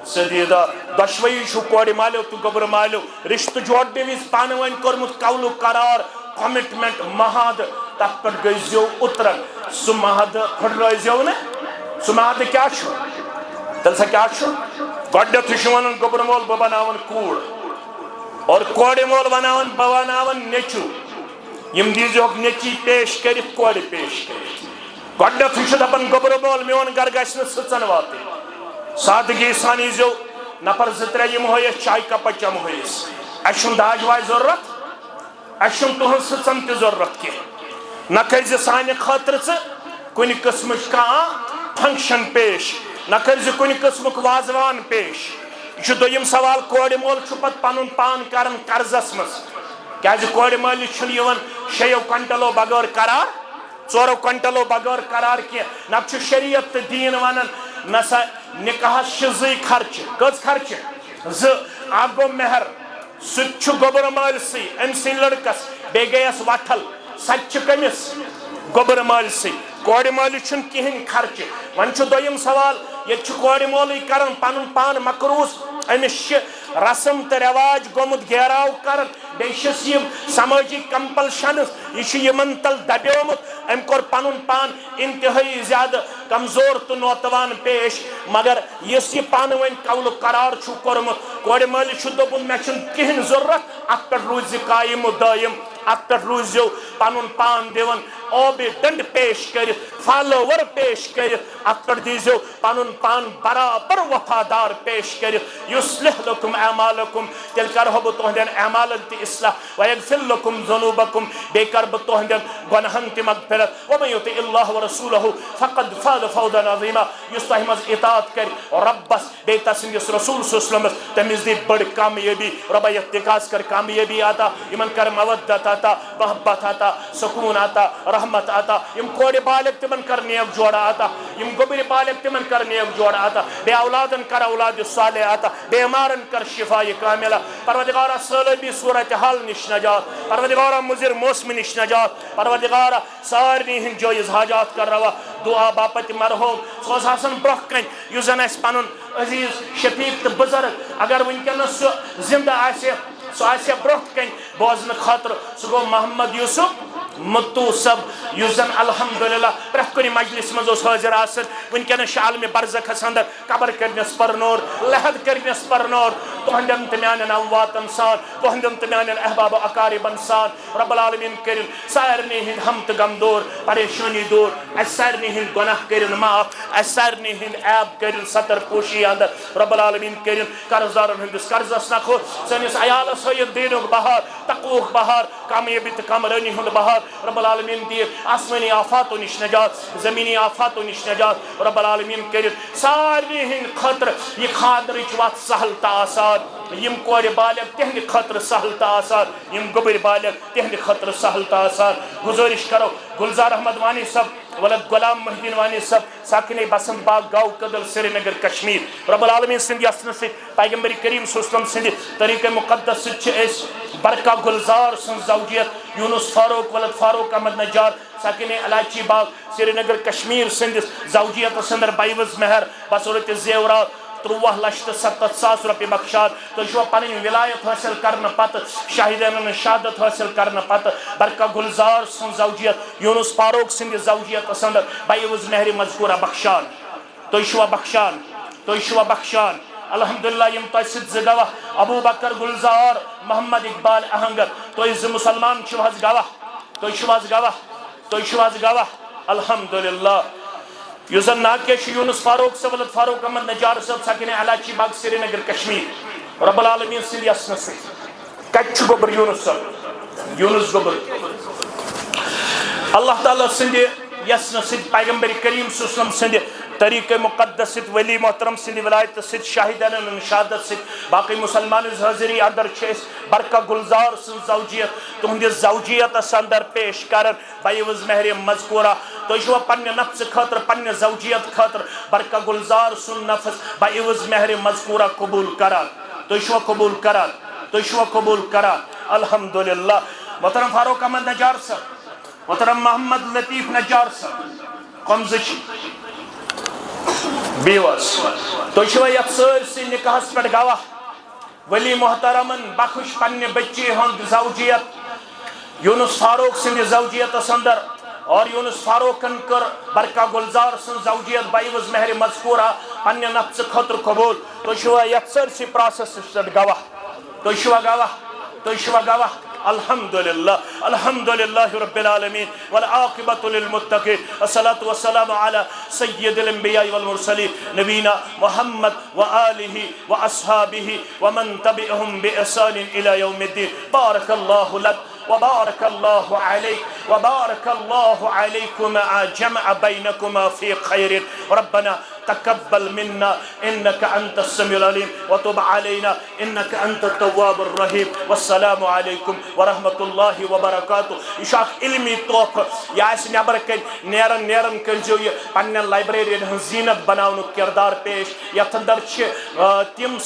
سدیدہ دشوئی چھو کوڑی مالیو تو گبر مالیو رشت جوڑ وز پانوین کرمت قول و قرار کمٹمنٹ مہاد تک پر گئیزیو اترن سو مہاد پھر رئیزیو نے سو مہاد کیا چھو تل سا کیا چھو گوڑت شوانن گبر مول ببناون کوڑ اور کوڑی مول بناون ببناون نیچو یم دیزیو نیچی پیش کرت کوڑی پیش کرت گوڑت چھو دپن گبر مول میون گرگشن سچن واتے سادگی سانی جو نفر زترے یم ہوئیس چائے کپا چم ہوئیس اشن داج وائی ضرورت اشن تہن سچن تی ضرورت کی نہ کرز سانی خاطر سے کنی قسمش کا فنکشن پیش نہ کرز کنی قسمک وازوان پیش یہ دویم سوال کوڑی مول چھپت پنن پان کرن قرضس مز کیازِ کوڑی مول چھن یوان 6 کنٹلو بغیر قرار 4 کنٹلو بغیر قرار کی نہ چھ شریعت تہ دین ونن نسا نکاحس زی خرچ کز خرچ ز اکھ گو مہر سہ گوبر مال سی ام سی لڑکس بی گیس وٹھل سچ کمس گوبر مال سی کوڑی مال چھن کہین خرچ ون دویم سوال یہ کوڑی مولی کرن پنن پان مقروض امس رسم تو رواج گومت گیراو کرن بیشس یم سماجی کمپلشنز یہ یمن تل دبیومت ام کور پنن پان انتہائی زیادہ کمزور تو نوتوان پیش مگر یس یہ پان ون قول قرار چھو کورمت کوڑی مولی چھ دوپن مے چھن کہین ضرورت ات پہ روز قائم و دائم ات پہ روزیو پنن پان دیون آب ڈنڈ پیش کرت فالوور پیش کرت ات پہ دیزیو پنن پان برابر وفادار پیش کرت یصلح لکم اعمالکم تیل کرہو بہ تہندین اعمالن تی اصلاح ویغفر لکم ذنوبکم بے کر بہ تہندین گناہن تی مغفرت ومن یطع اللہ ورسولہ فقد فاز فوزا عظیما یس تہ مز اطاعت کر ربس بے تسندس رسول صلی اللہ علیہ وسلم تمز دی بڑ کامیابی رب اتقاس کر کامیابی آتا یمن کر مودت آتا محبت آتا سکون آتا رحمت آتا یم کوڑی بالک تمن کر نیک جوڑا آتا یم گبر بالک تمن کر نیک جوڑا آتا بے اولادن کر اولاد صالح آتا بیمارن کر شفا کاملہ پروردگارہ سیلابی صورتحال نش نجات پروردگارہ مضر موسم نش نجات پروردگارہ سارنی ہند جائز حاجات کر روا دعا باپت مرحوم سوز حسن برخ کن یس زن اس پنن عزیز شفیق تو بزرگ اگر ونکس سہ زندہ آسہ سہ آسہ برخ کن بوزن خاطر سہ گو محمد یوسف متو سب یس زن الحمدللہ پرت کن مجلس مز حاضر آسن ونکس عالم برزخس اندر قبر کرنس پرنور لحد کرنس پرنور تہندن تمیان امواتن سان تہندن تمیان احباب اقاربن سان رب العالمین کرن سارنی ہند ہم تو غم دور پریشانی دور اس سارنی ہند گناہ کرن معاف اس سارنی ہند عیب کرن ستر پوشی اندر رب العالمین کرن قرضدارن ہندس قرضس نکھو سنس عیالس ہویت دینک بہار تقوک بہار کامیابی تو کامرانی ہند بہار رب العالمین دیر آسمانی آفاتو نش نجات زمینی آفاتو نش نجات رب العالمین کرن سارنی ہند خطر یہ خاندرچ وات سہل تا آسان یم کور بالغ تہند خطر سہل تا آسان یم گبر بالغ تہند خطر سہل تا آسان گزارش کرو گلزار احمد وانی صاحب ولد غلام محی الدین وانی صاحب ساکن بسنت باغ گاؤں کدل سری نگر کشمیر رب العالمین سند یسن سے پیغمبر کریم صلی اللہ علیہ وسلم سند طریقہ مقدس سے اس برکہ گلزار سن زوجیت یونس فاروق ولد فاروق احمد نجار ساکن علاچی باغ سری نگر کشمیر سند زوجیت سندر بائیوز مہر بصورت زیورات 13,70,000 روپیہ بخشاد تو جو پنن ولایت حاصل کرنے پتہ شاہدین شہادت حاصل کرنے پتہ برکہ گلزار سن زوجیت یونس فاروق سند زوجیت سندر بائیوز مہر مذکورہ بخشان تو شوا بخشان تو شوا بخشان الحمدللہ یم تو سد زگواہ ابو بکر گلزار محمد اقبال اہنگر تو از مسلمان شواز گواہ تو شواز گواہ تو شواز گواہ الحمدللہ یوزن ناکیش یونس فاروق سے ولد فاروق احمد نجار صاحب ساکن علاچی باغ سری نگر کشمیر رب العالمین سند یسن سے کچھ گبر یونس صاحب یونس گبر اللہ تعالیٰ سند یسن سے پیغمبر کریم صلی اللہ علیہ وسلم سند طریقہ مقدس ست ولی محترم سند ولایت ست شاہدین شہادت ست باقی مسلمان حاضری اندر چھس برکہ گلزار سن زوجیت تہند زوجیت اندر پیش کرن بائیوز مہر مذکورہ تو شو پنہ نفس خاطر پنہ زوجیت خاطر برکہ گلزار سن نفس بائیوز مہر مذکورہ قبول کران تو شو قبول کران تو شو قبول کران الحمدللہ محترم فاروق احمد نجار صاحب محترم محمد لطیف نجار صاحب قمزش بیواز تو شو یت سرسی نکاحس پر گواہ ولی محترمن بخش پنہ بچی ہند زوجیت یونس فاروق سند زوجیت اندر اور یونس فاروقن کر برکہ گلزار سن زوجیت بائیوز مہر مذکورہ پنہ نفس خطر قبول تو شو یت سرسی پروسیس پر گواہ تو شو گواہ تو شو گواہ الحمدللہ الحمدللہ رب العالمین والعاقبۃ للمتقین الصلاة والسلام علی سید الانبیاء والمرسلین نبینا محمد وآلہ واصحابہ ومن تبعہم بإحسان الى یوم الدین بارک اللہ لک وبارك الله عليك وبارك الله عليكما جمع بينكما في خير ربنا تقبل منا إنك أنت السميع العليم وتب علينا إنك أنت التواب الرحيم والسلام عليكم ورحمة الله وبركاته يشاك علمي توف يا اس نبركن نيرن كنجو پنن لائبریری زینت بناون کردار پیش یتندر چھ تم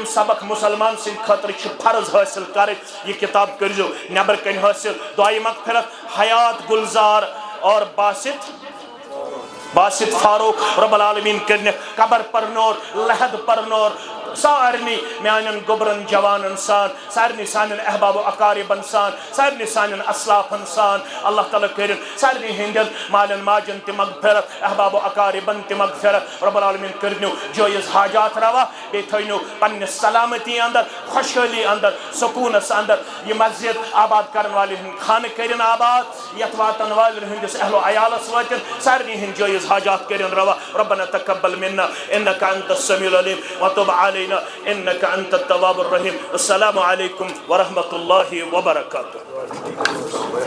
سبق مسلمان سن خاطر چھ فرض حاصل کر یہ کتاب کرجو نبر کن حاصل دعائی مغفرت حیات گلزار اور باسط فاروق رب العالمین کرنے قبر پر نور لحد پر نور سارنی میانن گبرن جوانن سان سارنی سانن احباب و اقاربن سان سارنی سانن اسلافن سان اللہ تعالیٰ کرن سارنی ہندن مالن ماجن تی مغفرت احباب و اقاربن تی مغفرت رب العالمین کرنو جویز حاجات روا بے تھینو پن سلامتی اندر خوشحالی اندر سکونس اندر یہ مسجد آباد کرن والی ہند خان کرن آباد یتواتن والی ہندس اہل و عیالس واتن سارنی ہند جویز حاجات کرن روا ربنا تقبل منا انك انت السميع العليم وتب علينا انك انت التواب الرحيم السلام عليكم ورحمة الله وبركاته